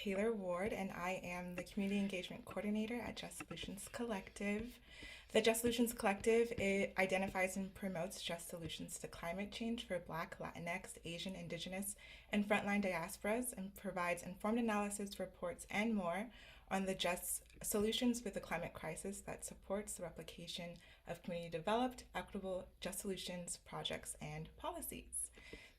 Taylor Ward, and I am the Community Engagement Coordinator at Just Solutions Collective. The Just Solutions Collective identifies and promotes just solutions to climate change for Black, Latinx, Asian, Indigenous, and frontline diasporas and provides informed analysis, reports, and more on the just solutions with the climate crisis that supports the replication of community developed, equitable, just solutions projects and policies.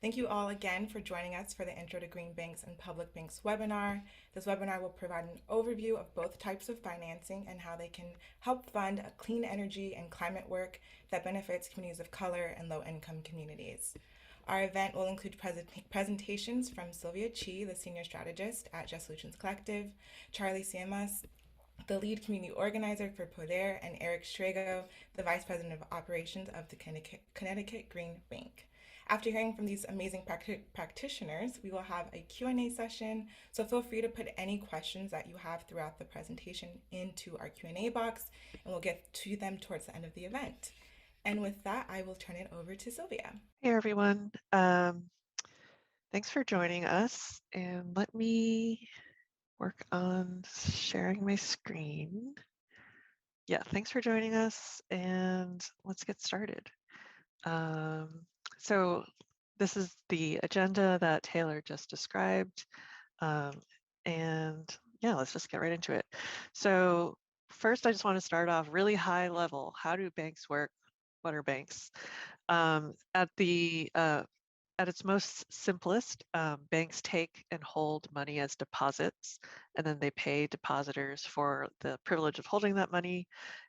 Thank you all again for joining us for the Intro to Green Banks and Public Banks webinar. This webinar will provide an overview of both types of financing and how they can help fund a clean energy and climate work that benefits communities of color and low-income communities. Our event will include presentations from Sylvia Chi, the Senior Strategist at Just Solutions Collective, Charlie Sciammas, the lead community organizer for Poder, and Eric Shrago, the Vice President of Operations of the Connecticut Green Bank. After hearing from these amazing practitioners, we will have a Q&A session, so feel free to put any questions that you have throughout the presentation into our Q&A box, and we'll get to them towards the end of the event. And with that, I will turn it over to Sylvia. Hey everyone, thanks for joining us, and let me work on sharing my screen. Yeah, thanks for joining us, and let's get started. So this is the agenda that Taylor just described, and yeah, let's just get right into it. So first, I just want to start off really high level. How do banks work? What are banks? At its most simplest, banks take and hold money as deposits, and then they pay depositors for the privilege of holding that money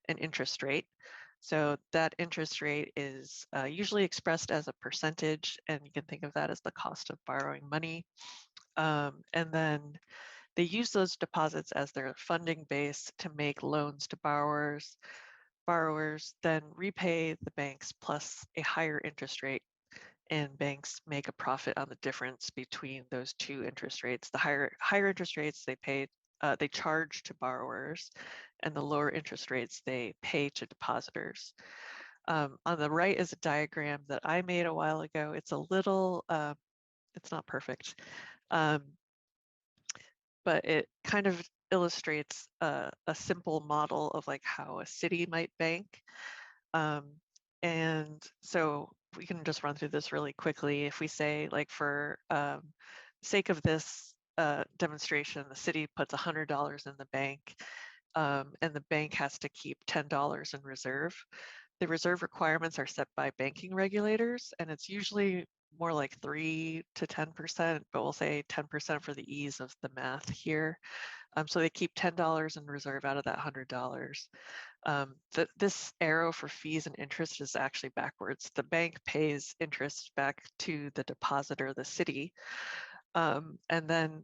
an interest rate. So that interest rate is usually expressed as a percentage, and you can think of that as the cost of borrowing money. And then they use those deposits as their funding base to make loans to borrowers. Borrowers then repay the banks plus a higher interest rate, and banks make a profit on the difference between those two interest rates. The higher interest rates they charge to borrowers, and the lower interest rates they pay to depositors. On the right is a diagram that I made a while ago. It's a little, it's not perfect, but it kind of illustrates a simple model of like how a city might bank. And so we can just run through this really quickly. If we say, like, for sake of this demonstration, the city puts $100 in the bank, and the bank has to keep $10 in reserve. The reserve requirements are set by banking regulators, and it's usually more like 3 to 10%, but we'll say 10% for the ease of the math here. So they keep $10 in reserve out of that $100. This arrow for fees and interest is actually backwards. The bank pays interest back to the depositor, the city, and then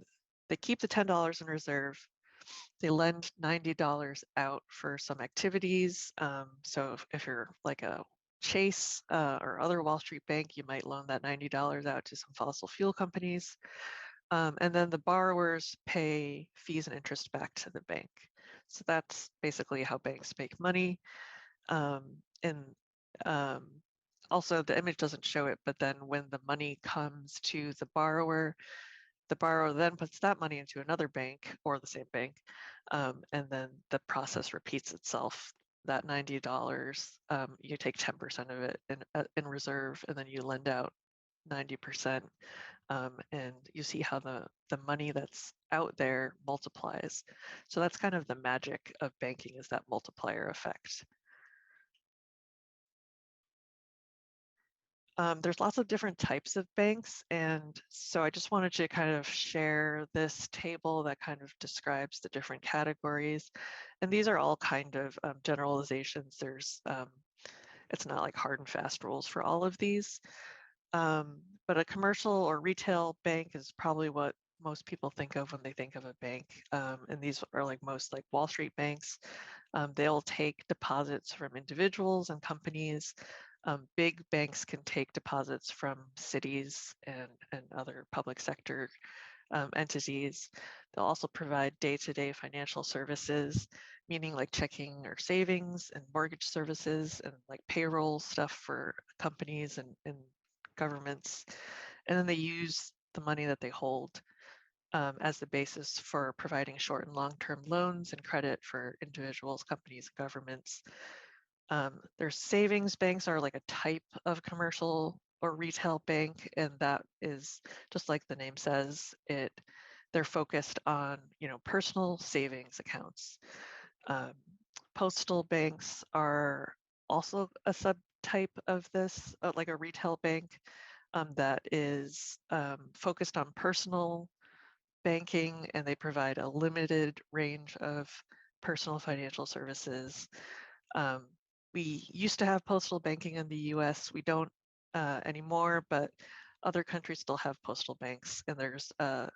they keep the $10 in reserve. They lend $90 out for some activities. So if you're like a Chase or other Wall Street bank, you might loan that $90 out to some fossil fuel companies. And then the borrowers pay fees and interest back to the bank. So that's basically how banks make money. And also the image doesn't show it, but then when the money comes to the borrower then puts that money into another bank or the same bank, and then the process repeats itself. That $90, you take 10% of it in reserve, and then you lend out 90%, and you see how the money that's out there multiplies. So that's kind of the magic of banking, is that multiplier effect. There's lots of different types of banks, and so I just wanted to kind of share this table that kind of describes the different categories. And these are all kind of generalizations. It's not like hard and fast rules for all of these. But a commercial or retail bank is probably what most people think of when they think of a bank. And these are like most like Wall Street banks. They'll take deposits from individuals and companies. Big banks can take deposits from cities and other public sector entities. They'll also provide day-to-day financial services, meaning like checking or savings and mortgage services and like payroll stuff for companies and governments. And then they use the money that they hold as the basis for providing short and long-term loans and credit for individuals, companies, and governments. Their savings banks are like a type of commercial or retail bank, and that is just like the name says, they're focused on personal savings accounts. Postal banks are also a subtype of this, like a retail bank that is focused on personal banking, and they provide a limited range of personal financial services. We used to have postal banking in the US. We don't anymore, but other countries still have postal banks, and there's a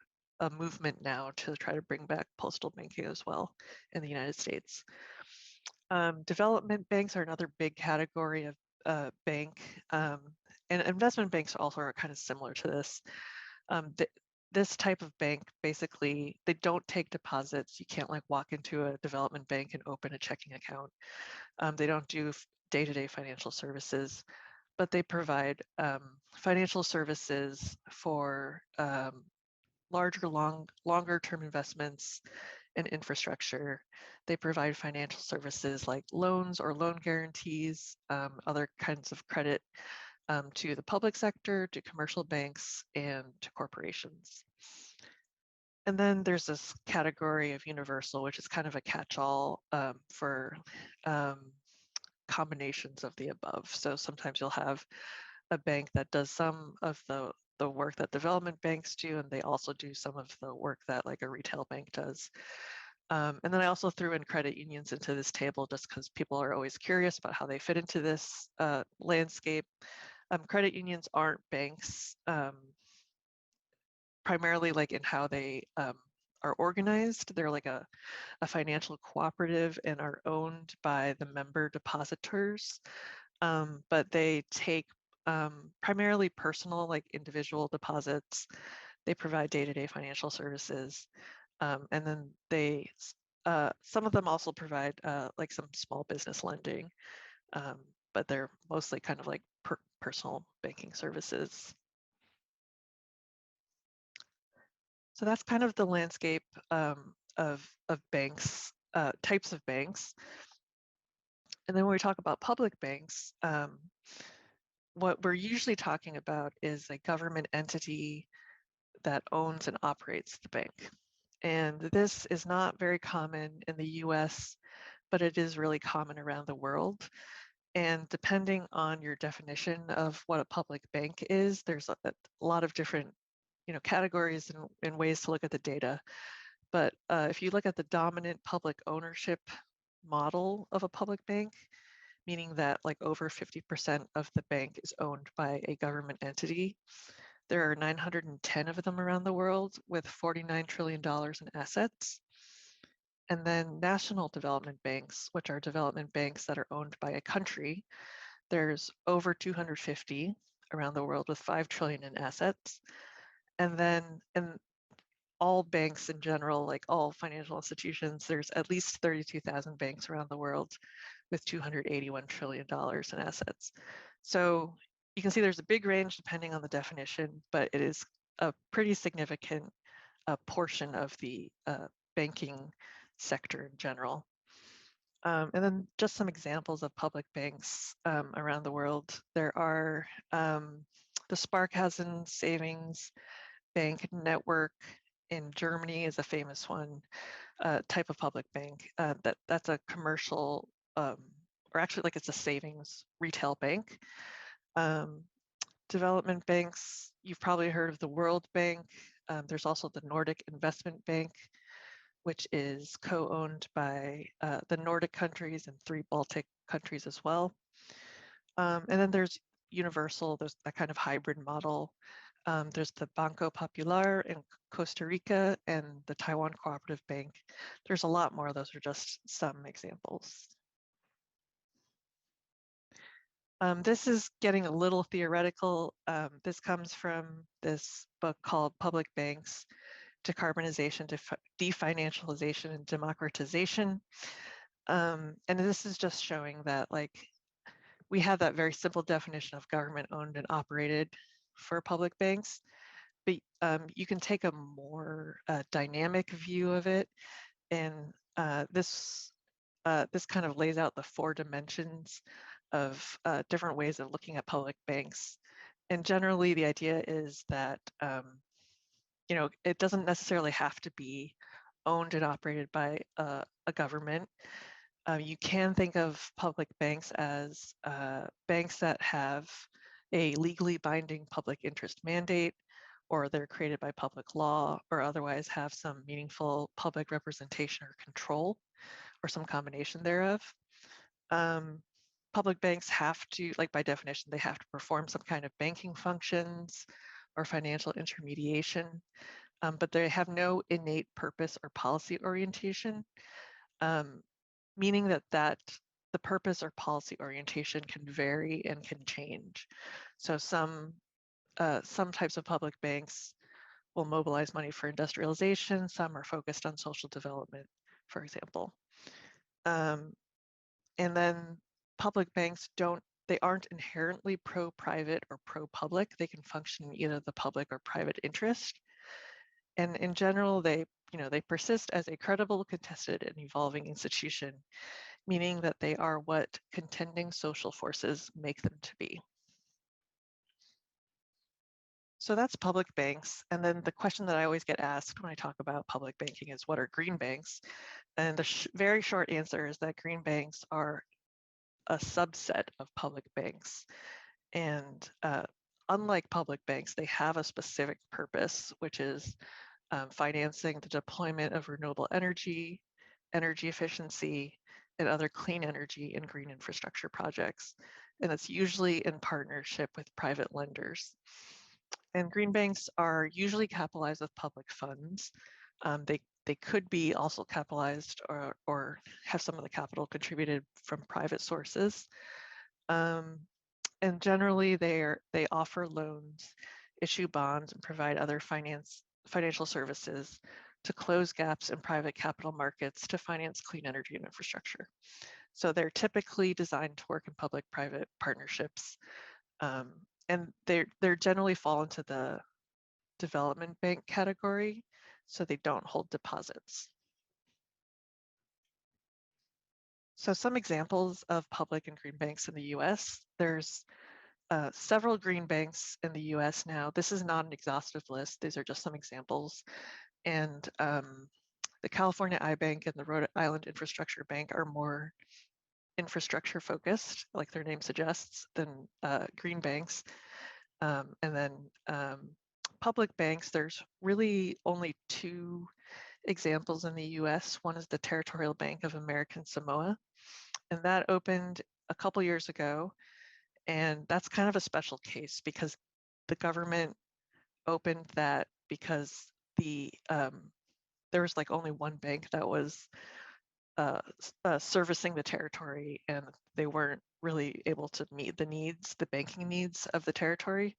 movement now to try to bring back postal banking as well in the United States. Development banks are another big category of bank, and investment banks also are kind of similar to this. This type of bank, basically, they don't take deposits. You can't like walk into a development bank and open a checking account. They don't do day-to-day financial services, but they provide financial services for longer-term investments in infrastructure. They provide financial services like loans or loan guarantees, other kinds of credit to the public sector, to commercial banks, and to corporations. And then there's this category of universal, which is kind of a catch-all for combinations of the above. So sometimes you'll have a bank that does some of the work that development banks do, and they also do some of the work that like a retail bank does. And then I also threw in credit unions into this table just because people are always curious about how they fit into this landscape. Credit unions aren't banks, primarily like in how they are organized. They're like a financial cooperative and are owned by the member depositors, but they take primarily personal, like individual deposits. They provide day-to-day financial services, and then some of them also provide like some small business lending, but they're mostly kind of like personal banking services. So that's kind of the landscape of banks, types of banks. And then when we talk about public banks, what we're usually talking about is a government entity that owns and operates the bank. And this is not very common in the US, but it is really common around the world. And depending on your definition of what a public bank is, there's a lot of different categories and ways to look at the data. But if you look at the dominant public ownership model of a public bank, meaning that like over 50% of the bank is owned by a government entity, there are 910 of them around the world with $49 trillion in assets. And then national development banks, which are development banks that are owned by a country, there's over 250 around the world with 5 trillion in assets. And then in all banks in general, like all financial institutions, there's at least 32,000 banks around the world with $281 trillion in assets. So you can see there's a big range depending on the definition, but it is a pretty significant portion of the banking sector in general. And then just some examples of public banks around the world. There are the Sparkassen Savings Bank Network in Germany is a famous one, type of public bank. That's a commercial, or actually like it's a savings retail bank. Development banks, you've probably heard of the World Bank. There's also the Nordic Investment Bank, which is co-owned by the Nordic countries and 3 Baltic countries as well. And then there's Universal, there's that kind of hybrid model. There's the Banco Popular in Costa Rica and the Taiwan Cooperative Bank. There's a lot more, those are just some examples. This is getting a little theoretical. This comes from this book called Public Banks, Decarbonization, Definancialization, and Democratization. And this is just showing that like we have that very simple definition of government owned and operated for public banks, but you can take a more dynamic view of it, and this kind of lays out the 4 dimensions of different ways of looking at public banks. And generally, the idea is that it doesn't necessarily have to be owned and operated by a government. You can think of public banks as banks that have a legally binding public interest mandate, or they're created by public law, or otherwise have some meaningful public representation or control, or some combination thereof. Public banks have to, like by definition, they have to perform some kind of banking functions or financial intermediation, but they have no innate purpose or policy orientation, meaning that the purpose or policy orientation can vary and can change. So some types of public banks will mobilize money for industrialization. Some are focused on social development, for example. And then public banks aren't inherently pro-private or pro-public. They can function in either the public or private interest. And in general, they persist as a credible, contested, and evolving institution, meaning that they are what contending social forces make them to be. So that's public banks. And then the question that I always get asked when I talk about public banking is, what are green banks? And the very short answer is that green banks are a subset of public banks. And unlike public banks, they have a specific purpose, which is financing the deployment of renewable energy, energy efficiency, and other clean energy and green infrastructure projects. And it's usually in partnership with private lenders. And green banks are usually capitalized with public funds. They could be also capitalized or have some of the capital contributed from private sources. And generally, they offer loans, issue bonds, and provide other financial services to close gaps in private capital markets to finance clean energy and infrastructure. So they're typically designed to work in public-private partnerships, and they're generally fall into the development bank category, so they don't hold deposits. So some examples of public and green banks in the US, there's several green banks in the US now. This is not an exhaustive list. These are just some examples. And the California iBank and the Rhode Island Infrastructure Bank are more infrastructure focused, like their name suggests, than green banks. And then public banks, there's really only 2 examples in the US. One is the Territorial Bank of American Samoa, and that opened a couple years ago. And that's kind of a special case because the government opened that because there was like only one bank that was servicing the territory, and they weren't really able to meet the banking needs of the territory.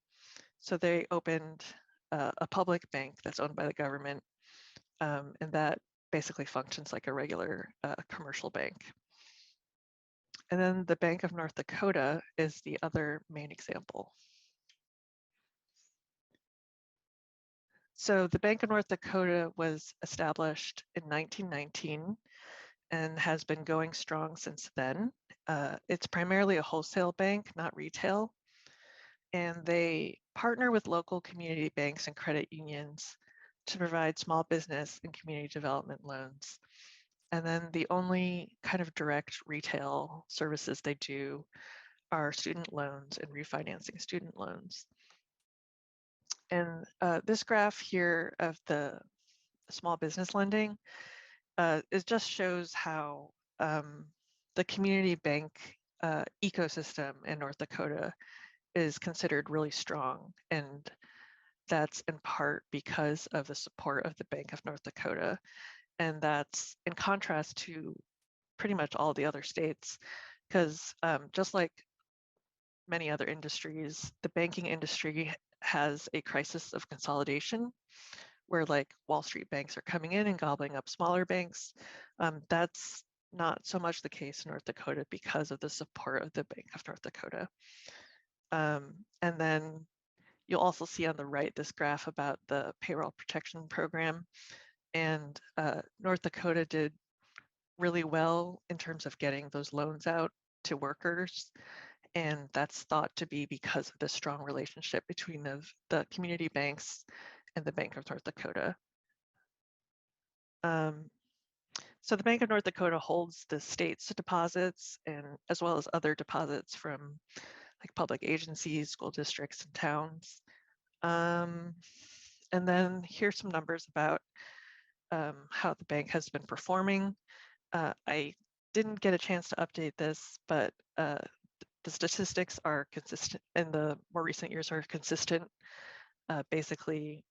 So they opened a public bank that's owned by the government, and that basically functions like a regular commercial bank. And then the Bank of North Dakota is the other main example. So the Bank of North Dakota was established in 1919 and has been going strong since then. It's primarily a wholesale bank, not retail. And they partner with local community banks and credit unions to provide small business and community development loans. And then the only kind of direct retail services they do are student loans and refinancing student loans. And this graph here of the small business lending, it just shows how the community bank ecosystem in North Dakota is considered really strong. And that's in part because of the support of the Bank of North Dakota. And that's in contrast to pretty much all the other states, because just like many other industries, the banking industry has a crisis of consolidation where like Wall Street banks are coming in and gobbling up smaller banks. That's not so much the case in North Dakota because of the support of the Bank of North Dakota. And then You'll also see on the right this graph about the payroll protection program. And North Dakota did really well in terms of getting those loans out to workers. And that's thought to be because of the strong relationship between the community banks and the Bank of North Dakota. So the Bank of North Dakota holds the state's deposits and as well as other deposits from like public agencies, school districts, and towns. And then here's some numbers about how the bank has been performing. I didn't get a chance to update this, but the statistics are consistent in the more recent years are consistent. Basically,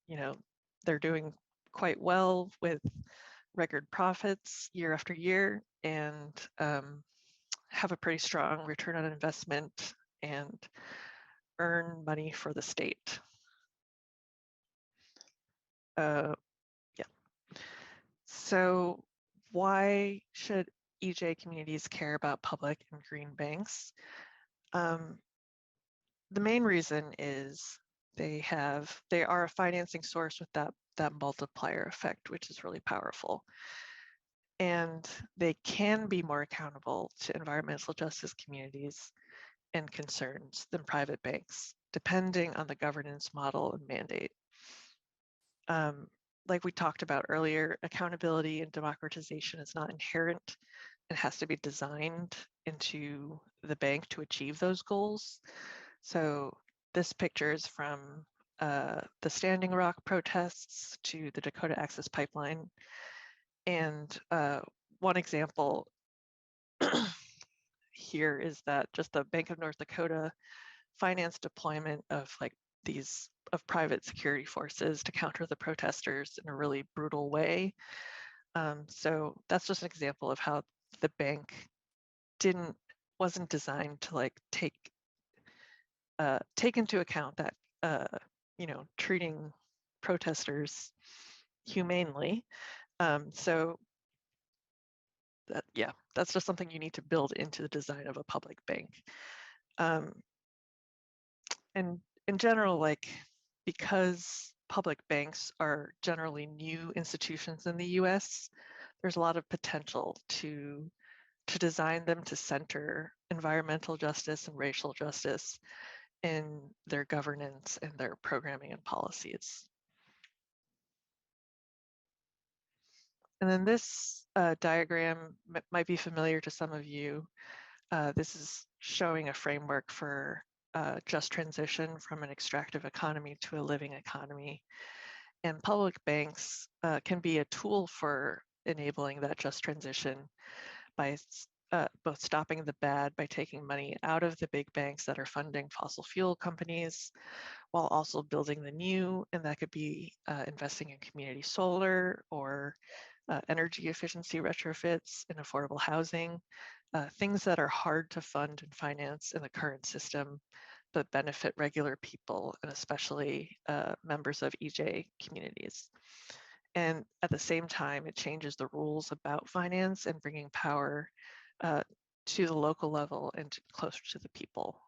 they're doing quite well with record profits year after year and have a pretty strong return on investment and earn money for the state. Yeah. So why should EJ communities care about public and green banks? The main reason is they are a financing source with that multiplier effect, which is really powerful. And they can be more accountable to environmental justice communities and concerns than private banks, depending on the governance model and mandate. Like we talked about earlier, accountability and democratization is not inherent. It has to be designed into the bank to achieve those goals. So this picture is from the Standing Rock protests to the Dakota Access Pipeline. And one example here is that just the Bank of North Dakota financed deployment of private security forces to counter the protesters in a really brutal way. So that's just an example of how the bank wasn't designed to take into account that treating protesters humanely. So that's just something you need to build into the design of a public bank. And in general, because public banks are generally new institutions in the US, there's a lot of potential to design them to center environmental justice and racial justice in their governance and their programming and policies. And then this diagram might be familiar to some of you. This is showing a framework for just transition from an extractive economy to a living economy. And public banks can be a tool for enabling that just transition by both stopping the bad by taking money out of the big banks that are funding fossil fuel companies, while also building the new, and that could be investing in community solar or energy efficiency retrofits and affordable housing, things that are hard to fund and finance in the current system, but benefit regular people and especially members of EJ communities. And at the same time, it changes the rules about finance and bringing power to the local level and closer to the people.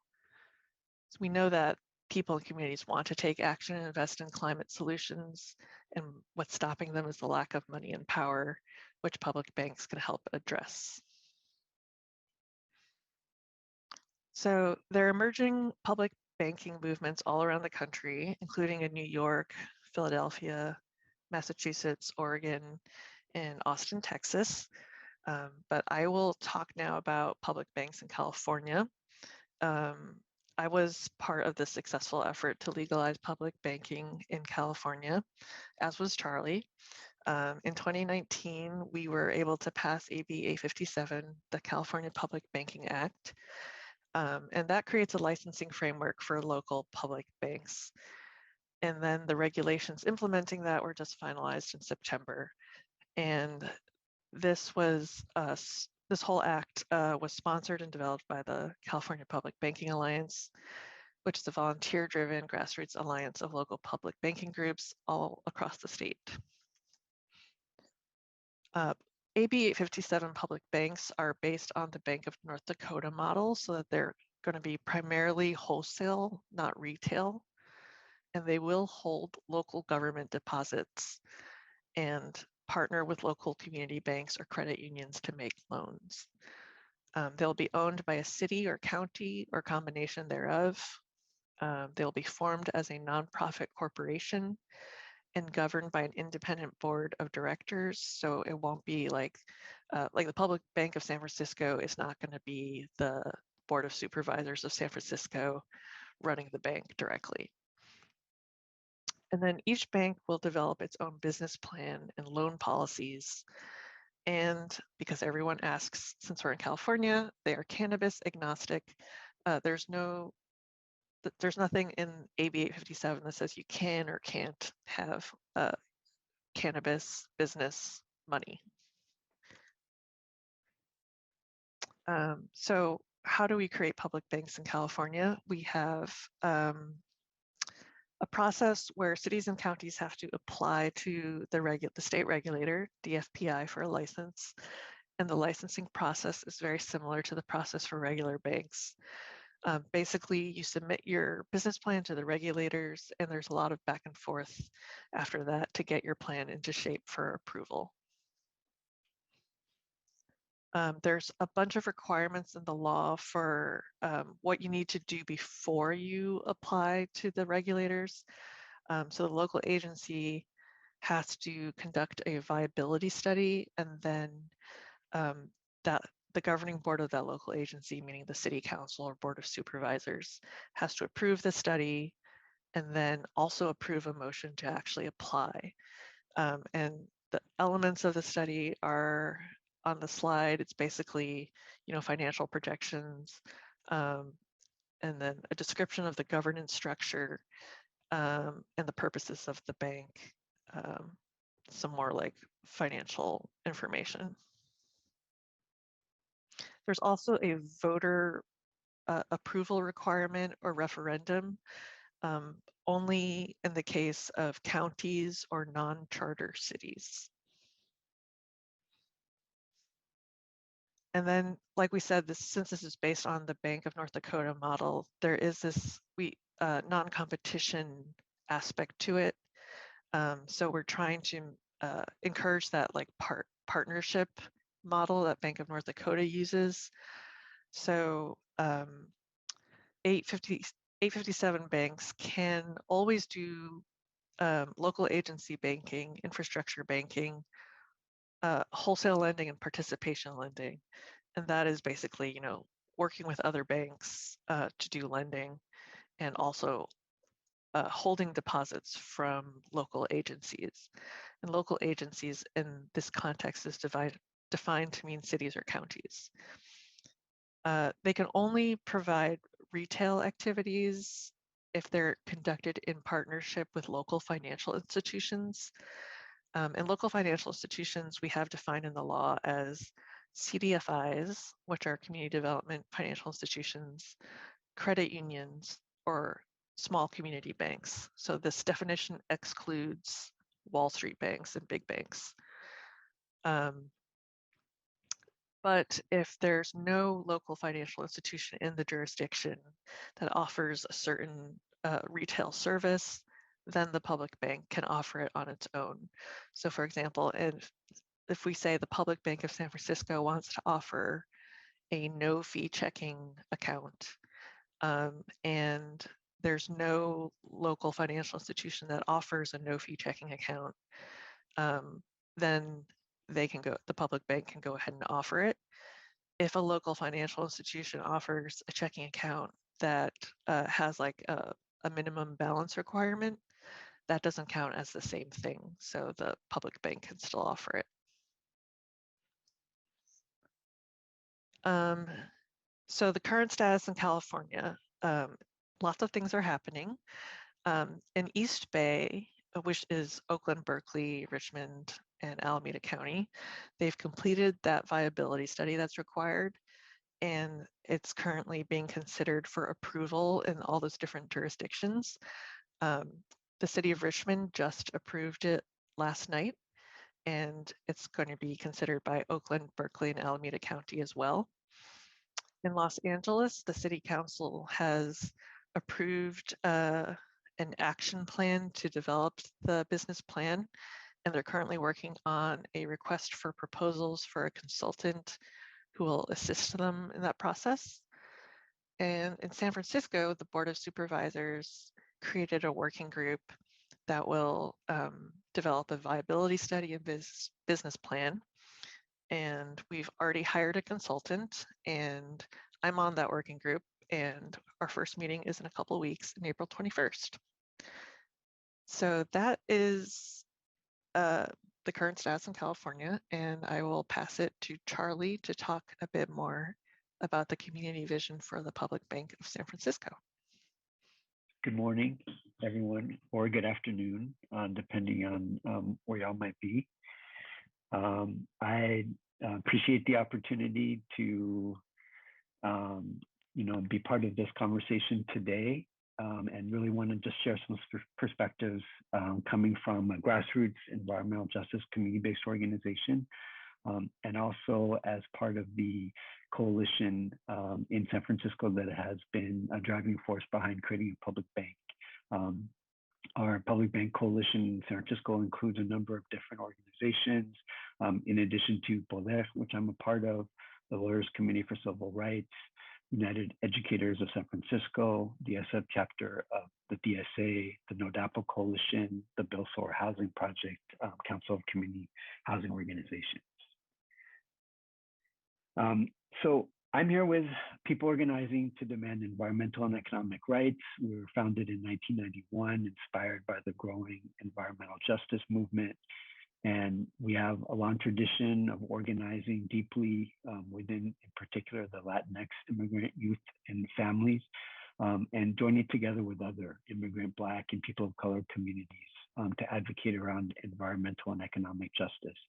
So we know that people and communities want to take action and invest in climate solutions, and what's stopping them is the lack of money and power, which public banks can help address. So there are emerging public banking movements all around the country, including in New York, Philadelphia, Massachusetts, Oregon, and Austin, Texas. But I will talk now about public banks in California. I was part of the successful effort to legalize public banking in California, as was Charlie. In 2019, we were able to pass AB 857, the California Public Banking Act, and that creates a licensing framework for local public banks. And then the regulations implementing that were just finalized in September. And this whole act was sponsored and developed by the California Public Banking Alliance, which is a volunteer-driven grassroots alliance of local public banking groups all across the state. AB 857 public banks are based on the Bank of North Dakota model, so that they're going to be primarily wholesale, not retail. and they will hold local government deposits and partner with local community banks or credit unions to make loans. They'll be owned by a city or county or combination thereof. They'll be formed as a nonprofit corporation and governed by an independent board of directors. So it won't be like the Public Bank of San Francisco is not going to be the Board of Supervisors of San Francisco running the bank directly. And then each bank will develop its own business plan and loan policies. And because everyone asks, since we're in California, they are cannabis agnostic. There's nothing in AB 857 that says you can or can't have cannabis business money. So how do we create public banks in California? We have a process where cities and counties have to apply to the state regulator, DFPI, for a license. And the licensing process is very similar to the process for regular banks. Basically, you submit your business plan to the regulators, and there's a lot of back and forth after that to get your plan into shape for approval. There's a bunch of requirements in the law for what you need to do before you apply to the regulators. So the local agency has to conduct a viability study, and then the governing board of that local agency, meaning the city council or board of supervisors, has to approve the study and then also approve a motion to actually apply. And the elements of the study are on the slide. It's basically, financial projections, and then a description of the governance structure, and the purposes of the bank, some more like financial information. There's also a voter approval requirement or referendum, only in the case of counties or non-charter cities. And then, like we said, since this is based on the Bank of North Dakota model, there is this non-competition aspect to it. So we're trying to encourage that partnership model that Bank of North Dakota uses. So 857 banks can always do local agency banking, infrastructure banking, wholesale lending, and participation lending. And that is basically, working with other banks to do lending, and also holding deposits from local agencies. And local agencies in this context is defined to mean cities or counties. They can only provide retail activities if they're conducted in partnership with local financial institutions. And local financial institutions we have defined in the law as CDFIs, which are community development financial institutions, credit unions, or small community banks. So this definition excludes Wall Street banks and big banks. But if there's no local financial institution in the jurisdiction that offers a certain retail service, then the public bank can offer it on its own. So for example, if we say the Public Bank of San Francisco wants to offer a no-fee checking account, and there's no local financial institution that offers a no-fee checking account, then the public bank can go ahead and offer it. If a local financial institution offers a checking account that has like a minimum balance requirement, that doesn't count as the same thing. So the public bank can still offer it. So the current status in California, lots of things are happening. In East Bay, which is Oakland, Berkeley, Richmond, and Alameda County, they've completed that viability study that's required, and it's currently being considered for approval in all those different jurisdictions. The city of Richmond just approved it last night, and it's going to be considered by Oakland, Berkeley, and Alameda County as well. In Los Angeles, the city council has approved an action plan to develop the business plan, and they're currently working on a request for proposals for a consultant who will assist them in that process. And in San Francisco, the Board of Supervisors created a working group that will develop a viability study and business plan. And we've already hired a consultant, and I'm on that working group, and our first meeting is in a couple of weeks, on April 21st. So that is the current status in California, and I will pass it to Charlie to talk a bit more about the community vision for the Public Bank of San Francisco. Good morning, everyone, or good afternoon, depending on where y'all might be. I appreciate the opportunity to, be part of this conversation today, and really want to just share some perspectives coming from a grassroots environmental justice community-based organization, and also as part of the coalition in San Francisco that has been a driving force behind creating a public bank. Our public bank coalition in San Francisco includes a number of different organizations, in addition to Poder, which I'm a part of, the Lawyers Committee for Civil Rights, United Educators of San Francisco, the SF chapter of the DSA, the NODAPO Coalition, the Bill Soar Housing Project, Council of Community Housing Organizations. So I'm here with people organizing to demand environmental and economic rights. We were founded in 1991, inspired by the growing environmental justice movement. And we have a long tradition of organizing deeply within, in particular, the Latinx immigrant youth and families, and joining together with other immigrant, Black, and people of color communities to advocate around environmental and economic justice,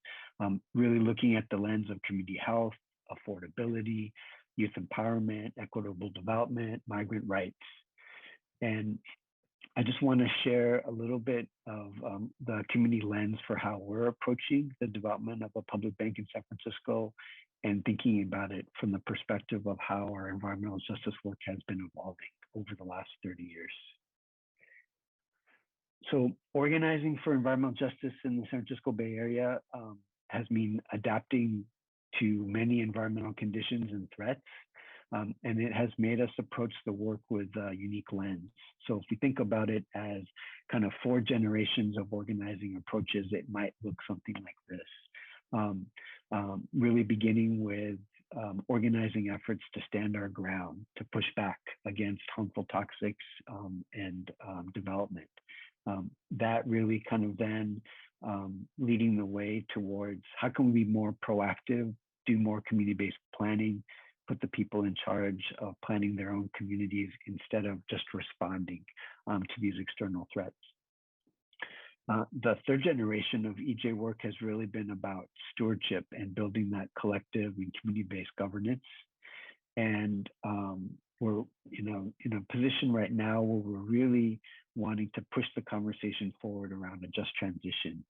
really looking at the lens of community health, affordability, youth empowerment, equitable development, migrant rights. And I just want to share a little bit of the community lens for how we're approaching the development of a public bank in San Francisco and thinking about it from the perspective of how our environmental justice work has been evolving over the last 30 years. So organizing for environmental justice in the San Francisco Bay Area has been adapting to many environmental conditions and threats. And it has made us approach the work with a unique lens. So if we think about it as kind of 4 generations of organizing approaches, it might look something like this. Really beginning with organizing efforts to stand our ground, to push back against harmful toxics and development. That really kind of then leading the way towards how can we be more proactive, do more community-based planning, put the people in charge of planning their own communities instead of just responding to these external threats. The 3rd generation of EJ work has really been about stewardship and building that collective and community-based governance. And we're in a position right now where we're really wanting to push the conversation forward around a just transition.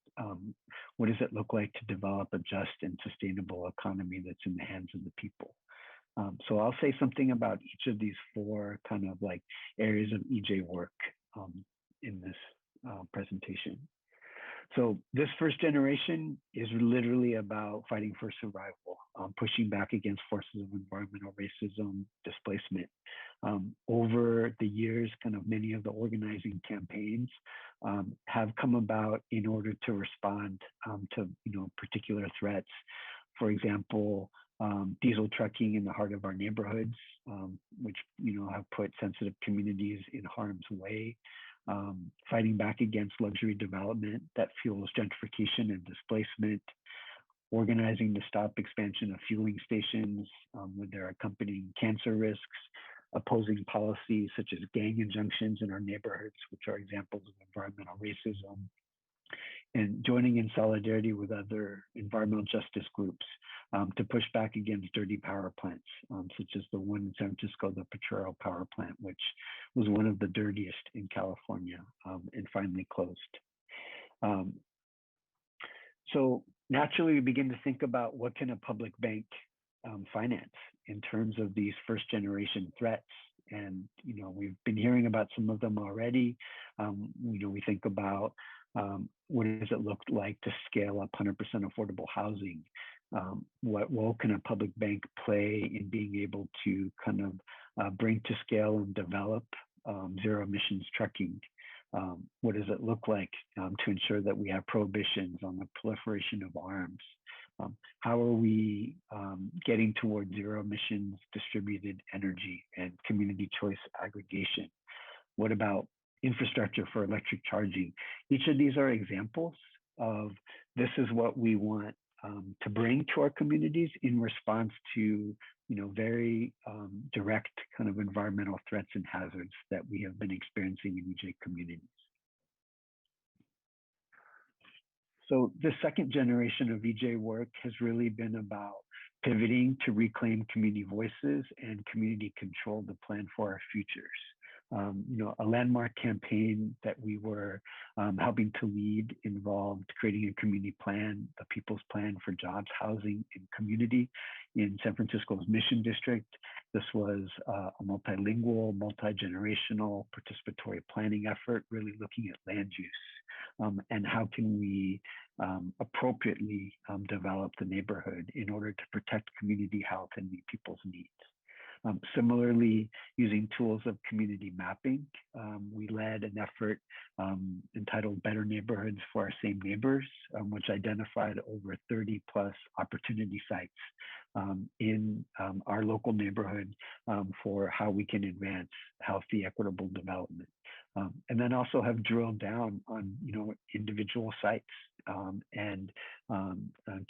What does it look like to develop a just and sustainable economy that's in the hands of the people? So I'll say something about each of these 4 kind of like areas of EJ work in this presentation. So this first generation is literally about fighting for survival, pushing back against forces of environmental racism, displacement. Over the years, kind of many of the organizing campaigns have come about in order to respond to particular threats. For example, diesel trucking in the heart of our neighborhoods, which have put sensitive communities in harm's way. Fighting back against luxury development that fuels gentrification and displacement, organizing to stop expansion of fueling stations with their accompanying cancer risks, opposing policies such as gang injunctions in our neighborhoods, which are examples of environmental racism, and joining in solidarity with other environmental justice groups to push back against dirty power plants, such as the one in San Francisco, the Potrero Power Plant, which was one of the dirtiest in California and finally closed. So naturally, we begin to think about what can a public bank finance in terms of these first generation threats. And, we've been hearing about some of them already. We think about what does it look like to scale up 100% affordable housing? What role can a public bank play in being able to kind of bring to scale and develop zero emissions trucking? What does it look like to ensure that we have prohibitions on the proliferation of arms? How are we getting towards zero emissions distributed energy and community choice aggregation? What about infrastructure for electric charging? Each of these are examples of this is what we want to bring to our communities in response to very direct kind of environmental threats and hazards that we have been experiencing in EJ communities. So the second generation of EJ work has really been about pivoting to reclaim community voices and community control to plan for our futures. A landmark campaign that we were helping to lead involved creating a community plan, the People's Plan for Jobs, Housing, and Community in San Francisco's Mission District. This was a multilingual, multi-generational participatory planning effort, really looking at land use and how can we appropriately develop the neighborhood in order to protect community health and meet people's needs. Similarly, using tools of community mapping, we led an effort entitled Better Neighborhoods for Our Same Neighbors, which identified over 30 plus opportunity sites in our local neighborhood for how we can advance healthy, equitable development. And then also have drilled down on individual sites and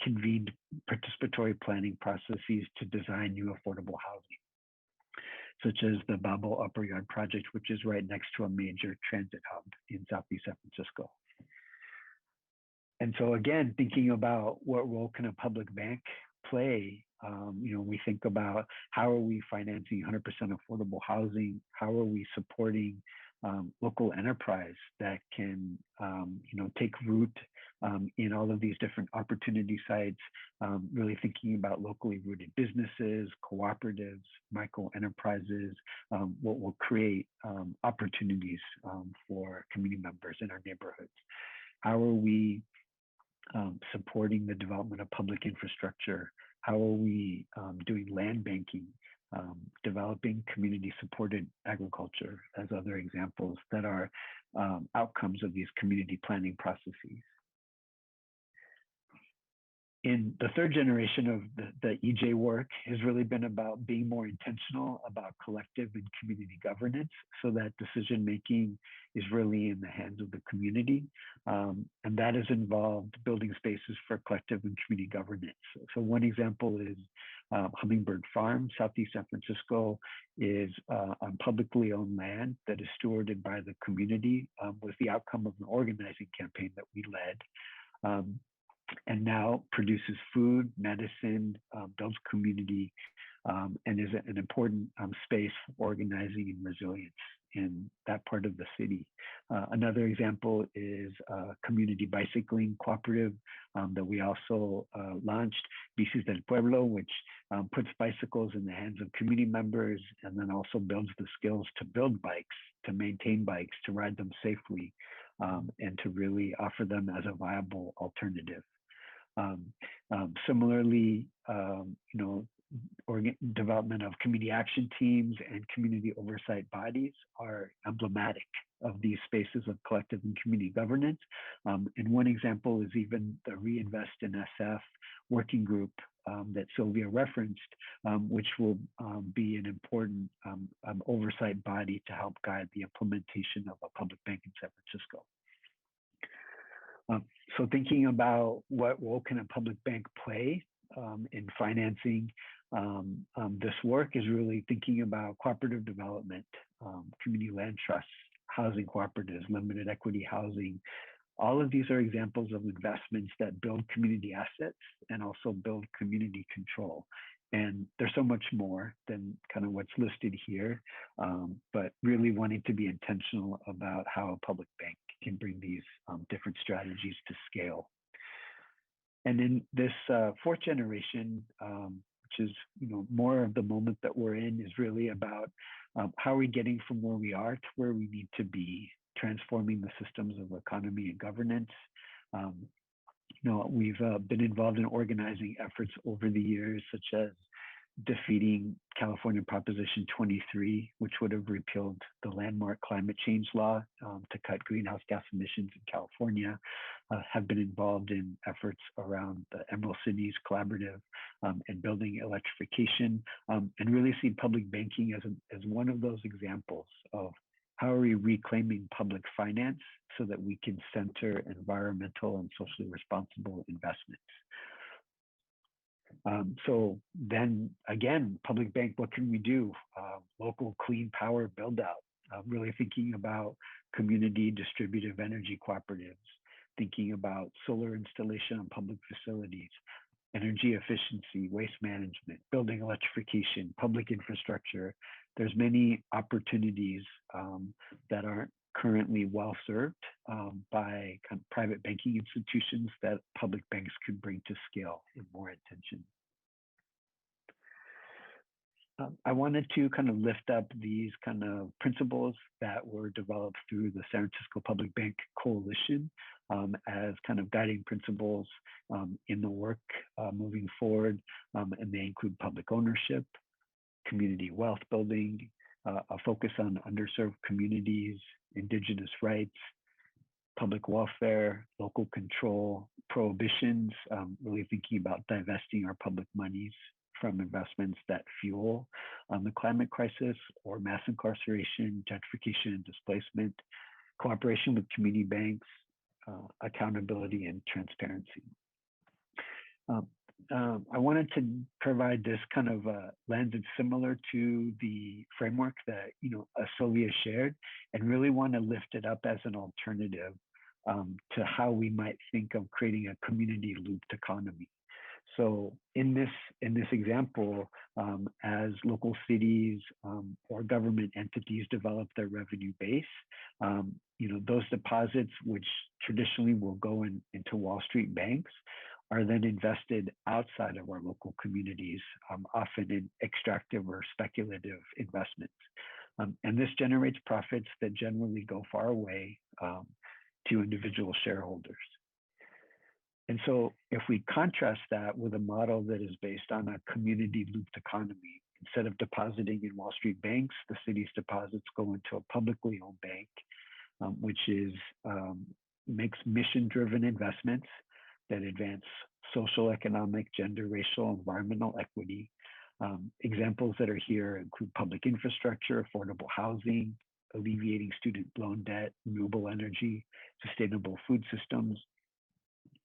convened participatory planning processes to design new affordable housing, such as the Babel Upper Yard project, which is right next to a major transit hub in Southeast San Francisco. And so again, thinking about what role can a public bank play, we think about how are we financing 100% affordable housing? How are we supporting local enterprise that can, take root in all of these different opportunity sites, really thinking about locally rooted businesses, cooperatives, micro enterprises, what will create opportunities for community members in our neighborhoods. How are we supporting the development of public infrastructure? How are we doing land banking? Developing community-supported agriculture as other examples that are outcomes of these community planning processes. In the third generation of the EJ work has really been about being more intentional about collective and community governance so that decision-making is really in the hands of the community. And that has involved building spaces for collective and community governance. So one example is Hummingbird Farm, Southeast San Francisco, is on publicly owned land that is stewarded by the community, was the outcome of an organizing campaign that we led. And now produces food, medicine, builds community, and is an important space for organizing and resilience in that part of the city. Another example is a community bicycling cooperative that we also launched, Bicis del Pueblo, which puts bicycles in the hands of community members and then also builds the skills to build bikes, to maintain bikes, to ride them safely, and to really offer them as a viable alternative. Similarly, development of community action teams and community oversight bodies are emblematic of these spaces of collective and community governance. And one example is even the Reinvest in SF working group that Sylvia referenced, which will be an important oversight body to help guide the implementation of a public bank in San Francisco. So thinking about what role can a public bank play in financing this work is really thinking about cooperative development, community land trusts, housing cooperatives, limited equity housing. All of these are examples of investments that build community assets and also build community control. And there's so much more than kind of what's listed here, but really wanting to be intentional about how a public bank can bring these different strategies to scale. And in this fourth generation, which is, more of the moment that we're in is really about how are we getting from where we are to where we need to be, transforming the systems of economy and governance. We've been involved in organizing efforts over the years, such as defeating California Proposition 23, which would have repealed the landmark climate change law to cut greenhouse gas emissions in California, have been involved in efforts around the Emerald Cities Collaborative and building electrification, and really see public banking as one of those examples of how are we reclaiming public finance so that we can center environmental and socially responsible investments. So then again, public bank, what can we do? Local clean power build out, really thinking about community distributive energy cooperatives, thinking about solar installation on public facilities, energy efficiency, waste management, building electrification, public infrastructure. There's many opportunities that aren't currently well served by kind of private banking institutions that public banks could bring to scale and more attention. I wanted to kind of lift up these kind of principles that were developed through the San Francisco Public Bank Coalition as kind of guiding principles in the work moving forward. And they include public ownership, community wealth building, a focus on underserved communities, indigenous rights, public welfare, local control, prohibitions, really thinking about divesting our public monies from investments that fuel the climate crisis or mass incarceration, gentrification and displacement, cooperation with community banks, accountability and transparency. I wanted to provide this kind of lens that's similar to the framework that Sylvia shared, and really want to lift it up as an alternative to how we might think of creating a community looped economy. So in this example, as local cities or government entities develop their revenue base, those deposits, which traditionally will go into Wall Street banks, are then invested outside of our local communities, often in extractive or speculative investments. And this generates profits that generally go far away to individual shareholders. And so if we contrast that with a model that is based on a community looped economy, instead of depositing in Wall Street banks, the city's deposits go into a publicly owned bank, which makes mission-driven investments that advance social, economic, gender, racial, environmental equity. Examples that are here include public infrastructure, affordable housing, alleviating student loan debt, renewable energy, sustainable food systems.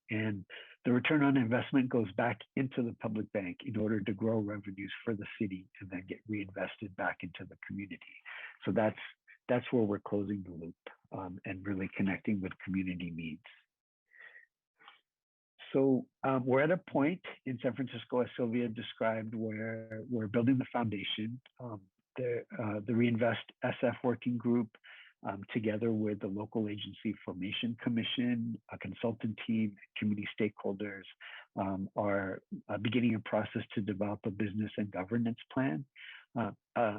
And the return on investment goes back into the public bank in order to grow revenues for the city and then get reinvested back into the community. So that's where we're closing the loop and really connecting with community needs. So we're at a point in San Francisco, as Sylvia described, where we're building the foundation. The Reinvest SF working group, together with the local agency formation commission, a consultant team, community stakeholders, are beginning a process to develop a business and governance plan.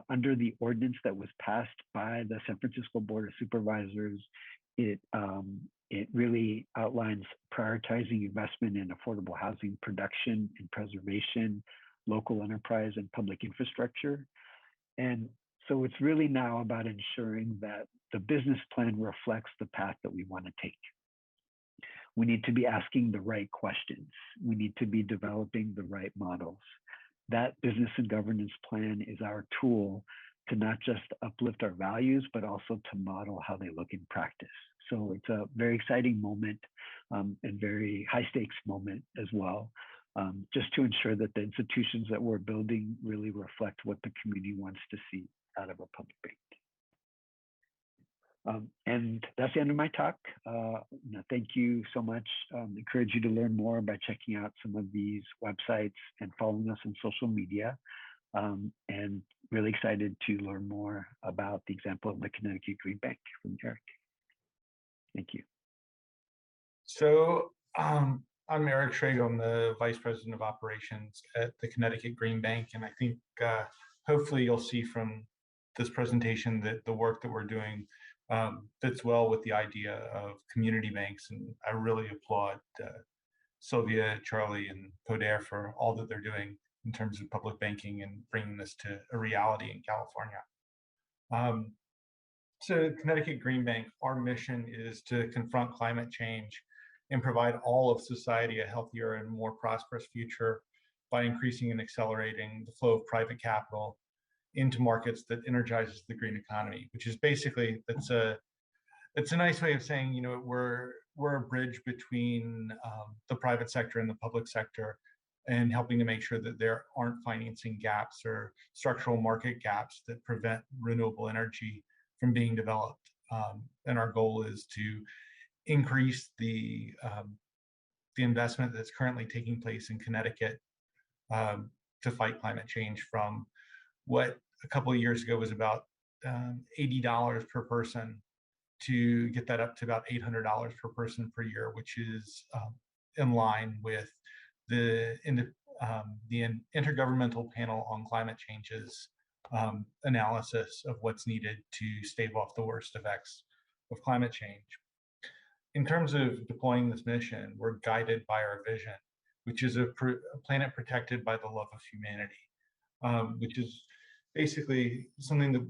Under the ordinance that was passed by the San Francisco Board of Supervisors, it really outlines prioritizing investment in affordable housing production and preservation, local enterprise and public infrastructure. And so it's really now about ensuring that the business plan reflects the path that we want to take. We need to be asking the right questions. We need to be developing the right models. That business and governance plan is our tool to not just uplift our values, but also to model how they look in practice. So it's a very exciting moment and very high stakes moment as well, just to ensure that the institutions that we're building really reflect what the community wants to see out of a public bank. And that's the end of my talk. Thank you so much. Encourage you to learn more by checking out some of these websites and following us on social media. And really excited to learn more about the example of the Connecticut Green Bank from Eric. Thank you. So I'm Eric Shrago. I'm the Vice President of Operations at the Connecticut Green Bank. And I think hopefully you'll see from this presentation that the work that we're doing fits well with the idea of community banks. And I really applaud Sylvia, Charlie, and Poder for all that they're doing in terms of public banking and bringing this to a reality in California. So Connecticut Green Bank, our mission is to confront climate change and provide all of society a healthier and more prosperous future by increasing and accelerating the flow of private capital into markets that energizes the green economy, which is basically, it's a nice way of saying, you know, we're a bridge between the private sector and the public sector, and helping to make sure that there aren't financing gaps or structural market gaps that prevent renewable energy from being developed. And our goal is to increase the investment that's currently taking place in Connecticut to fight climate change from what a couple of years ago was about $80 per person to get that up to about $800 per person per year, which is in line with the Intergovernmental Panel on Climate Change's analysis of what's needed to stave off the worst effects of climate change. In terms of deploying this mission, we're guided by our vision, which is a planet protected by the love of humanity, which is basically something that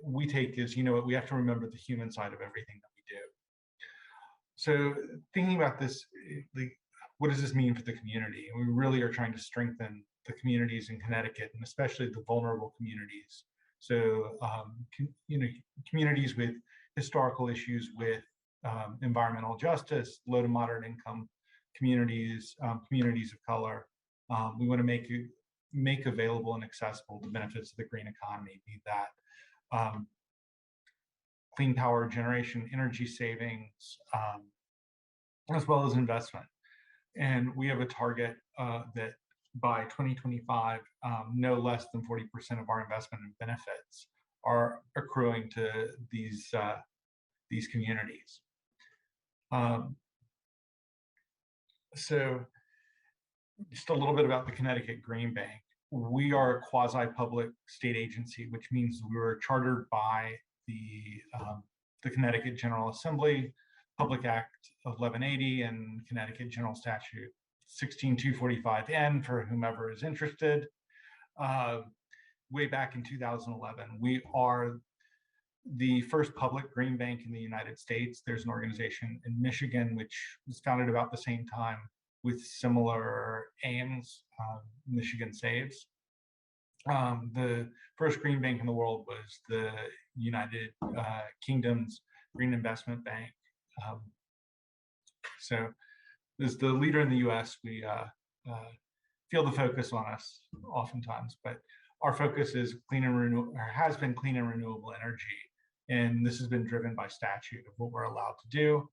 we take as, you know what, we have to remember the human side of everything that we do. So thinking about this, what does this mean for the community? And we really are trying to strengthen the communities in Connecticut, and especially the vulnerable communities. So, you know, communities with historical issues with environmental justice, low to moderate income communities, communities of color. We want to make available and accessible the benefits of the green economy, be that clean power generation, energy savings, as well as investment. And we have a target that by 2025, no less than 40% of our investment and benefits are accruing to these communities. So just a little bit about the Connecticut Green Bank. We are a quasi-public state agency, which means we were chartered by the Connecticut General Assembly, Public Act 1180, and Connecticut General Statute 16245N for whomever is interested. Way back in 2011, we are the first public green bank in the United States. There's an organization in Michigan which was founded about the same time with similar aims, Michigan Saves. The first green bank in the world was the United Kingdom's Green Investment Bank. So as the leader in the US, we feel the focus on us oftentimes, but our focus is clean and renewable, or has been clean and renewable energy. And this has been driven by statute of what we're allowed to do,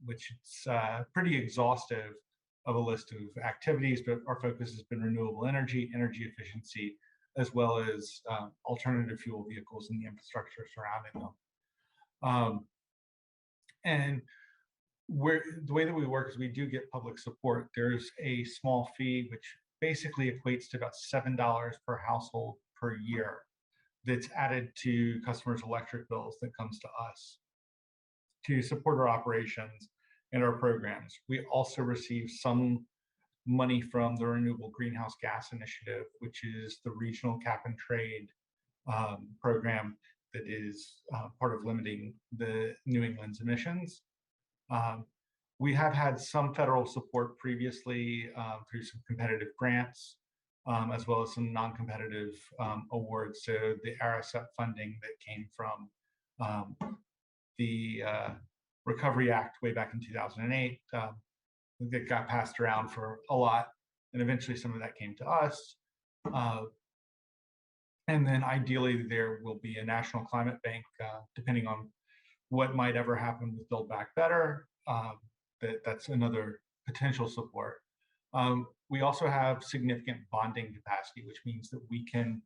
which is pretty exhaustive of a list of activities, but our focus has been renewable energy, energy efficiency, as well as alternative fuel vehicles and the infrastructure surrounding them. And the way that we work is we do get public support. There's a small fee, which basically equates to about $7 per household per year that's added to customers' electric bills that comes to us to support our operations and our programs. We also receive some money from the Renewable Greenhouse Gas Initiative, which is the regional cap and trade program that is part of limiting the New England's emissions. We have had some federal support previously through some competitive grants, as well as some non-competitive awards. So the RSF funding that came from the Recovery Act way back in 2008, that got passed around for a lot, and eventually some of that came to us. And then ideally there will be a national climate bank, depending on what might ever happen with Build Back Better. That's another potential support. We also have significant bonding capacity, which means that we can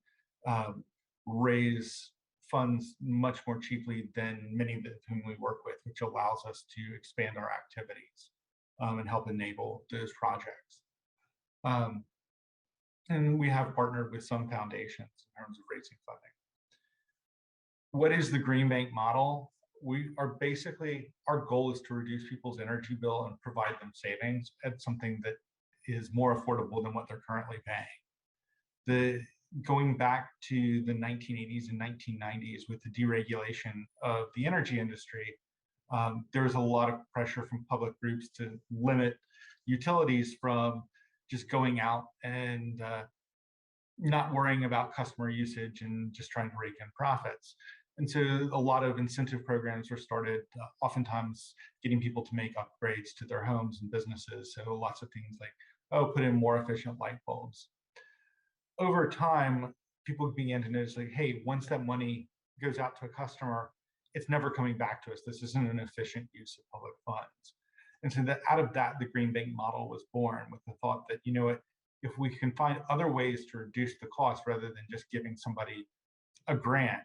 raise funds much more cheaply than many of whom we work with, which allows us to expand our activities. and help enable those projects. And we have partnered with some foundations in terms of raising funding. What is the green bank model? We are basically, our goal is to reduce people's energy bill and provide them savings at something that is more affordable than what they're currently paying. Going back to the 1980s and 1990s with the deregulation of the energy industry, there was a lot of pressure from public groups to limit utilities from just going out and not worrying about customer usage and just trying to rake in profits. And so a lot of incentive programs were started, oftentimes getting people to make upgrades to their homes and businesses. So lots of things like, oh, put in more efficient light bulbs. Over time, people began to notice, like, hey, once that money goes out to a customer, it's never coming back to us. This isn't an efficient use of public funds. And so that out of that, the green bank model was born with the thought that, you know what, if we can find other ways to reduce the cost rather than just giving somebody a grant,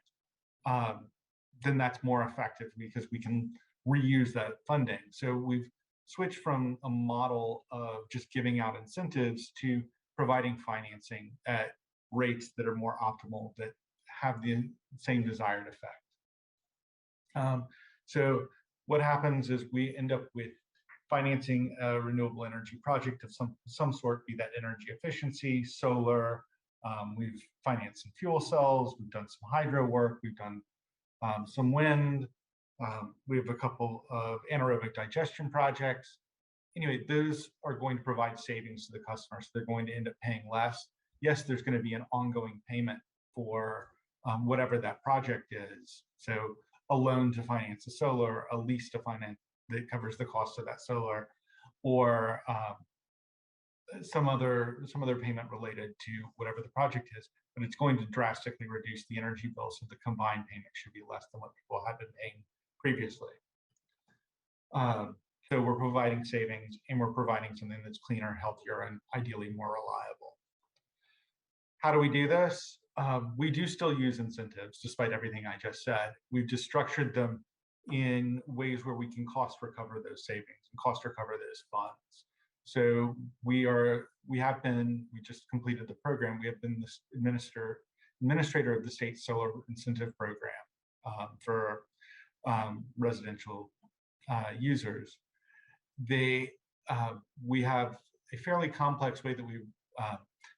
then that's more effective because we can reuse that funding. So we've switched from a model of just giving out incentives to providing financing at rates that are more optimal, that have the same desired effect. So what happens is we end up with financing a renewable energy project of some sort, be that energy efficiency, solar. We've financed some fuel cells. We've done some hydro work. We've done some wind. We have a couple of anaerobic digestion projects. Anyway, those are going to provide savings to the customer, so they're going to end up paying less. Yes, there's going to be an ongoing payment for whatever that project is. So a loan to finance the solar, a lease to finance that covers the cost of that solar, or some other payment related to whatever the project is. But it's going to drastically reduce the energy bill, so the combined payment should be less than what people had been paying previously. So we're providing savings, and we're providing something that's cleaner, healthier, and ideally more reliable. How do we do this? We do still use incentives, despite everything I just said. We've just structured them in ways where we can cost recover those savings and cost recover those funds. So we just completed the program. We have been the administrator of the state solar incentive program for residential users. We have a fairly complex way that we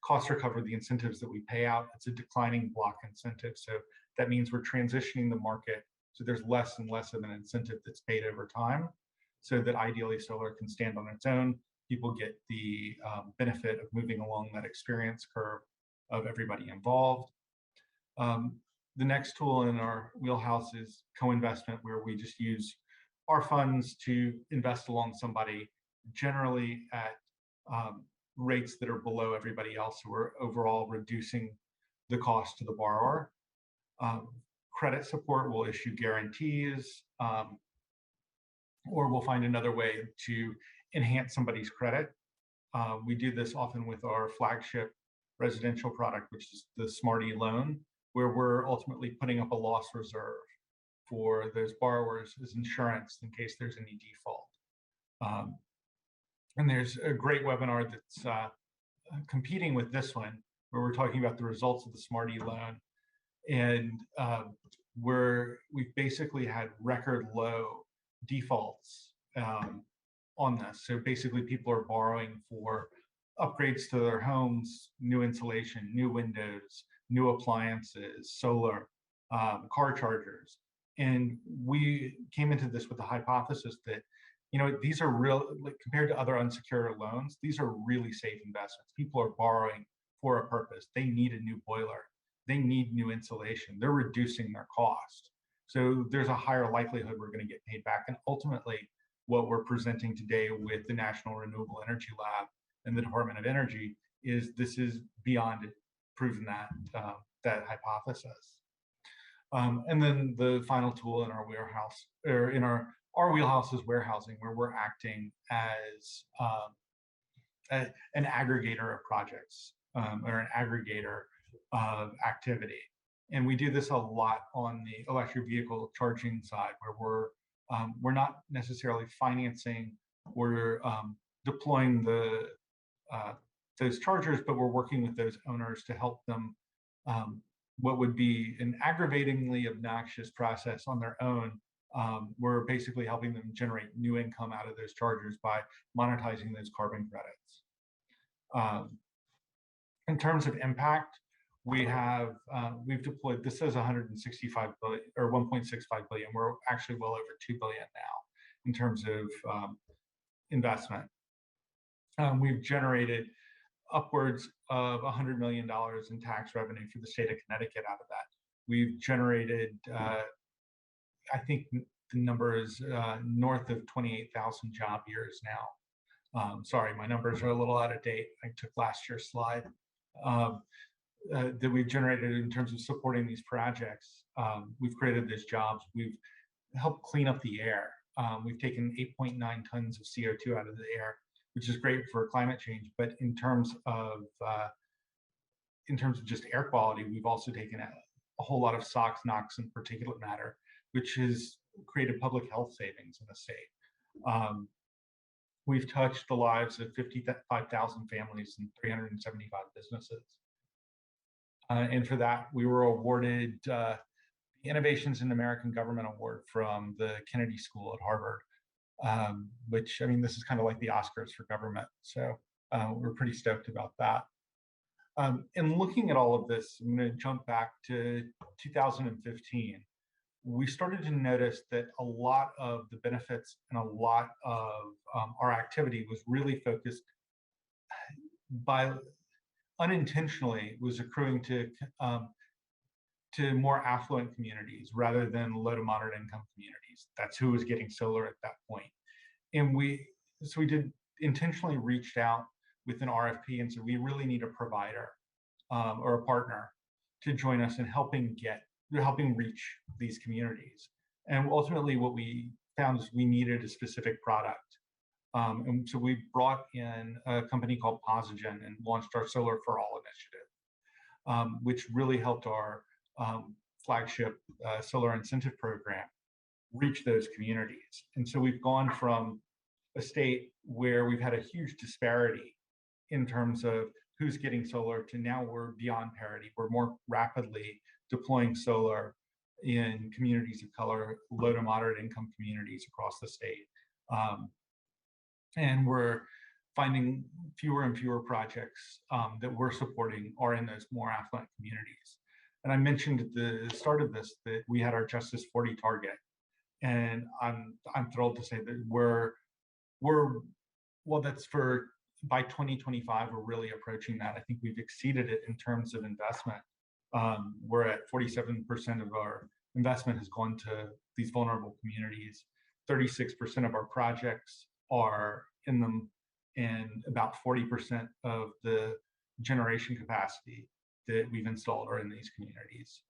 cost recover the incentives that we pay out. It's a declining block incentive. So that means we're transitioning the market, so there's less and less of an incentive that's paid over time, so that ideally solar can stand on its own. People get the benefit of moving along that experience curve of everybody involved. The next tool in our wheelhouse is co-investment, where we just use our funds to invest along somebody, generally at rates that are below everybody else, so we're overall reducing the cost to the borrower. Credit support will issue guarantees, or we'll find another way to enhance somebody's credit. We do this often with our flagship residential product, which is the Smarty loan, where we're ultimately putting up a loss reserve for those borrowers as insurance in case there's any default. And there's a great webinar that's competing with this one, where we're talking about the results of the Smarty loan. And we've basically had record low defaults on this. So basically people are borrowing for upgrades to their homes, new insulation, new windows, new appliances, solar, car chargers. And we came into this with the hypothesis that, you know, these are real, like, compared to other unsecured loans, these are really safe investments. People are borrowing for a purpose. They need a new boiler. They need new insulation. They're reducing their cost. So there's a higher likelihood we're going to get paid back. And ultimately, what we're presenting today with the National Renewable Energy Lab and the Department of Energy is this is beyond proving that hypothesis. And then the final tool in our warehouse, or in our wheelhouse, is warehousing, where we're acting as an aggregator of projects, or an aggregator of activity. And we do this a lot on the electric vehicle charging side, where we're not necessarily financing we're deploying those chargers, but we're working with those owners to help them what would be an aggravatingly obnoxious process on their own. We're basically helping them generate new income out of those chargers by monetizing those carbon credits. In terms of impact, we've deployed, this says 165 billion or 1.65 billion. We're actually well over 2 billion now in terms of investment. We've generated upwards of $100 million in tax revenue for the state of Connecticut out of that. We've generated, I think the number is north of 28,000 job years now. Sorry, my numbers are a little out of date. I took last year's slide. That we've generated in terms of supporting these projects. We've created these jobs. We've helped clean up the air. We've taken 8.9 tons of CO2 out of the air, which is great for climate change. But in terms of just air quality, we've also taken a whole lot of SOx, NOx, and particulate matter, which has created public health savings in the state. We've touched the lives of 55,000 families and 375 businesses. And for that, we were awarded the Innovations in American Government Award from the Kennedy School at Harvard, which, I mean, this is kind of like the Oscars for government. So we're pretty stoked about that. And looking at all of this, I'm going to jump back to 2015. We started to notice that a lot of the benefits and a lot of our activity was really focused unintentionally was accruing to more affluent communities rather than low to moderate income communities. That's who was getting solar at that point. And so we did intentionally reached out with an RFP and said, we really need a provider or a partner to join us in helping reach these communities. And ultimately what we found is we needed a specific product. And so we brought in a company called Posigen and launched our Solar for All initiative, which really helped our flagship solar incentive program reach those communities. And so we've gone from a state where we've had a huge disparity in terms of who's getting solar to now we're beyond parity. We're more rapidly deploying solar in communities of color, low to moderate income communities across the state. And we're finding fewer and fewer projects that we're supporting are in those more affluent communities. And I mentioned at the start of this that we had our Justice 40 target. And I'm thrilled to say that well, that's for by 2025, we're really approaching that. I think we've exceeded it in terms of investment. We're at 47% of our investment has gone to these vulnerable communities. 36% of our projects are in them, and about 40% of the generation capacity that we've installed are in these communities.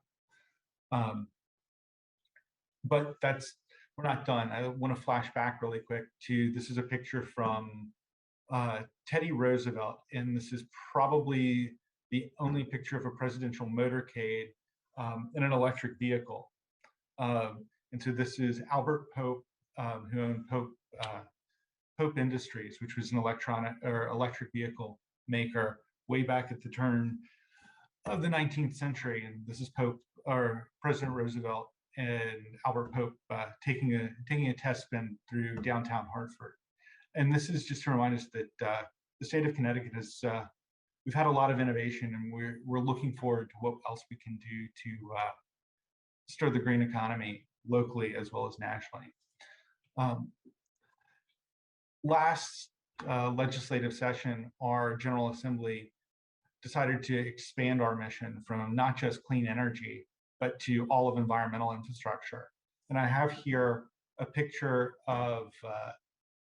But we're not done. I want to flash back really quick to, this is a picture from Teddy Roosevelt, and this is probably the only picture of a presidential motorcade in an electric vehicle. And so this is Albert Pope, who owned Pope Industries, which was an electric vehicle maker way back at the turn of the 19th century. And this is President Roosevelt and Albert Pope taking a test spin through downtown Hartford. And this is just to remind us that the state of Connecticut has we've had a lot of innovation, and we're looking forward to what else we can do to stir the green economy locally as well as nationally. Last legislative session, our General Assembly decided to expand our mission from not just clean energy, but to all of environmental infrastructure. And I have here a picture of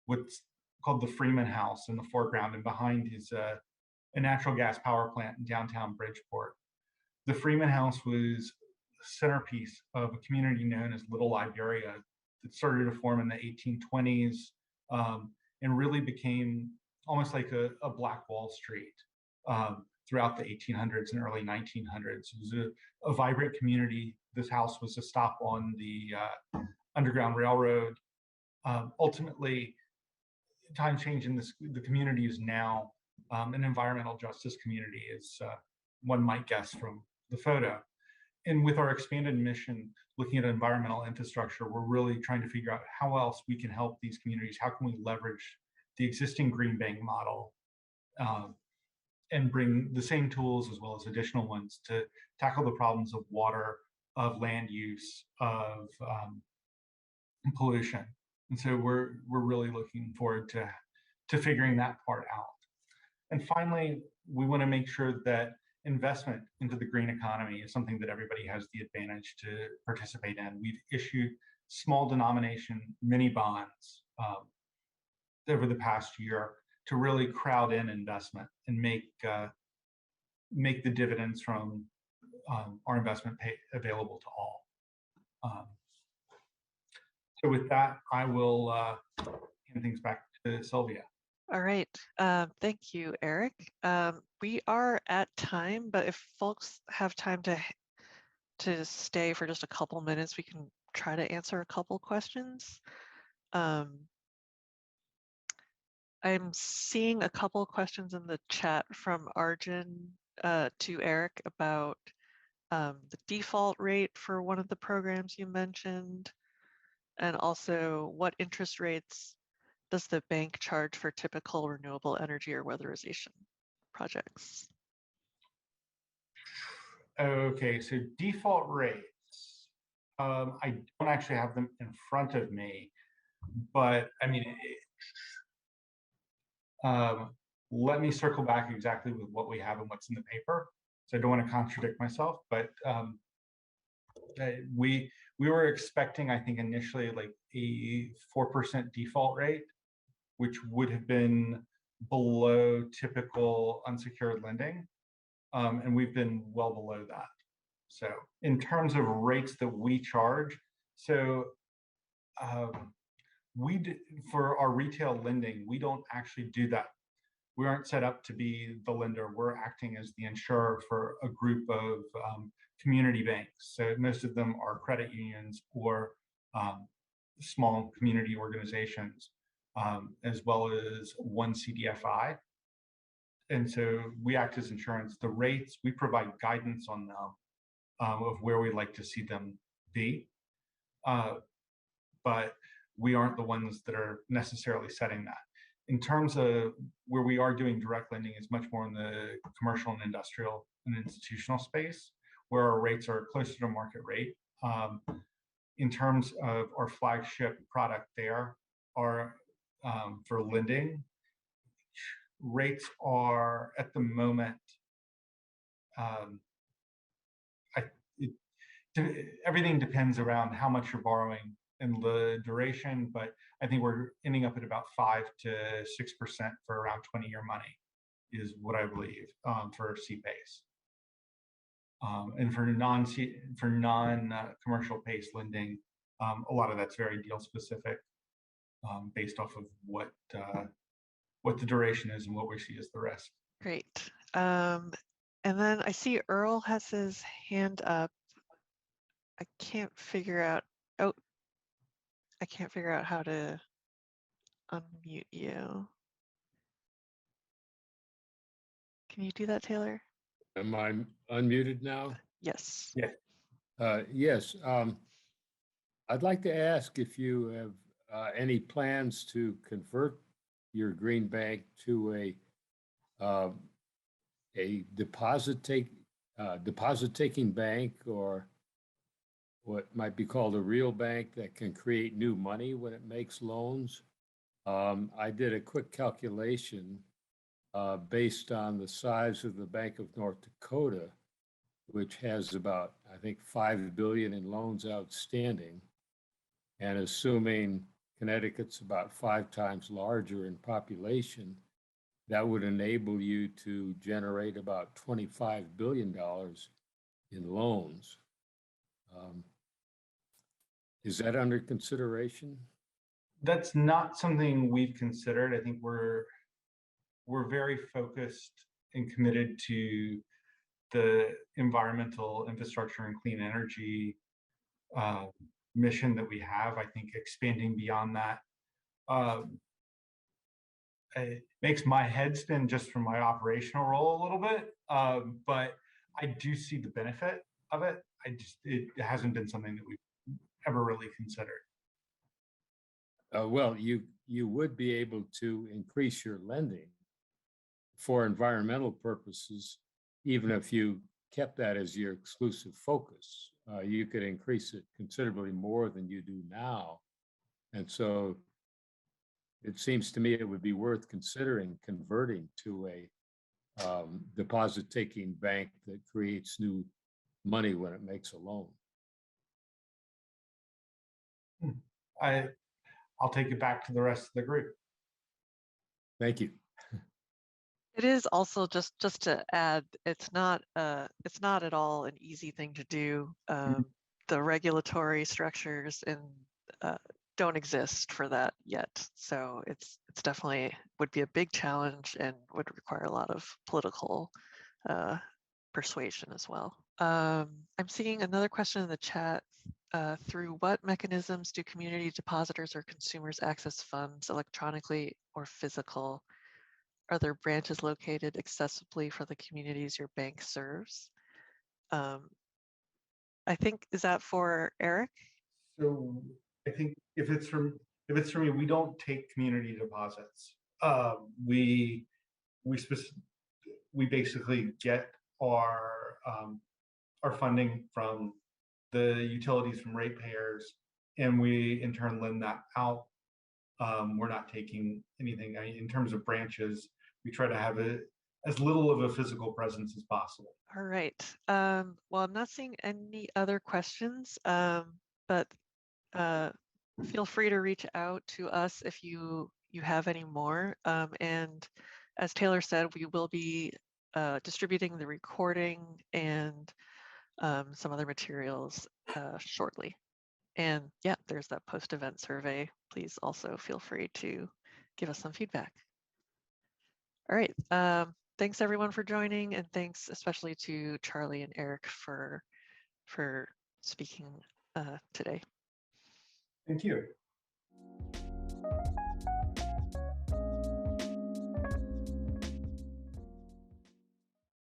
what's called the Freeman House in the foreground, and behind is a natural gas power plant in downtown Bridgeport. The Freeman House was the centerpiece of a community known as Little Liberia that started to form in the 1820s and really became almost like a Black Wall Street throughout the 1800s and early 1900s. It was a vibrant community. This house was a stop on the Underground Railroad. Ultimately, time change in the community is now an environmental justice community, as one might guess from the photo. And with our expanded mission, looking at environmental infrastructure, we're really trying to figure out how else we can help these communities. How can we leverage the existing green bank model and bring the same tools as well as additional ones to tackle the problems of water, of land use, of pollution. And so we're really looking forward to figuring that part out. And finally, we want to make sure that investment into the green economy is something that everybody has the advantage to participate in. We've issued small denomination mini bonds over the past year to really crowd in investment and make the dividends from our investment available to all. So with that, I will hand things back to Sylvia. All right. Thank you, Eric. We are at time, but if folks have time to stay for just a couple minutes, we can try to answer a couple questions. I'm seeing a couple questions in the chat from Arjun to Eric about the default rate for one of the programs you mentioned, and also what interest rates does the bank charge for typical renewable energy or weatherization projects? Okay, so default rates. I don't actually have them in front of me, but I mean, let me circle back exactly with what we have and what's in the paper. So I don't want to contradict myself, but we were expecting, I think, initially like a 4% default rate, which would have been below typical unsecured lending. And we've been well below that. So in terms of rates that we charge, so for our retail lending, we don't actually do that. We aren't set up to be the lender. We're acting as the insurer for a group of community banks. So most of them are credit unions or small community organizations, as well as one CDFI. And so we act as insurance. The rates, we provide guidance on them of where we'd like to see them be. But we aren't the ones that are necessarily setting that. In terms of where we are doing direct lending is much more in the commercial and industrial and institutional space, where our rates are closer to market rate. In terms of our flagship product there, are for lending, rates are at the moment, everything depends around how much you're borrowing and the duration, but I think we're ending up at about 5 to 6% for around 20-year money is what I believe for CPACE. And for non-commercial PACE lending, a lot of that's very deal specific based off of what the duration is and what we see as the risk. Great. And then I see Earl has his hand up. I can't figure out how to unmute you. Can you do that, Taylor? Am I unmuted now? Yes. Yeah. Yes. I'd like to ask if you have any plans to convert your green bank to a deposit taking bank, or what might be called a real bank that can create new money when it makes loans. I did a quick calculation based on the size of the Bank of North Dakota, which has about, I think, $5 billion in loans outstanding, and assuming Connecticut's about 5 times larger in population, that would enable you to generate about $25 billion in loans. Is that under consideration? That's not something we've considered. I think we're very focused and committed to the environmental infrastructure and clean energy mission that we have. I think expanding beyond that it makes my head spin just from my operational role a little bit. But I do see the benefit of it. It hasn't been something that we've ever really considered. Well, you would be able to increase your lending for environmental purposes, even if you kept that as your exclusive focus. You could increase it considerably more than you do now. And so it seems to me it would be worth considering converting to a deposit-taking bank that creates new money when it makes a loan. I'll take it back to the rest of the group. Thank you. It is also just to add, it's not at all an easy thing to do. The regulatory structures don't exist for that yet, so it's definitely would be a big challenge and would require a lot of political persuasion as well. I'm seeing another question in the chat. Through what mechanisms do community depositors or consumers access funds, electronically or physical? Are there branches located accessibly for the communities your bank serves? I think, is that for Eric? So I think if it's for me, we don't take community deposits. We basically get our funding from the utilities, from ratepayers, and we in turn lend that out. We're not taking anything. In terms of branches, we try to have as little of a physical presence as possible. All right. Well, I'm not seeing any other questions, but feel free to reach out to us if you have any more. And as Taylor said, we will be distributing the recording and some other materials shortly. And yeah, there's that post-event survey. Please also feel free to give us some feedback. All right. Thanks everyone for joining, and thanks especially to Charlie and Eric for speaking today. Thank you.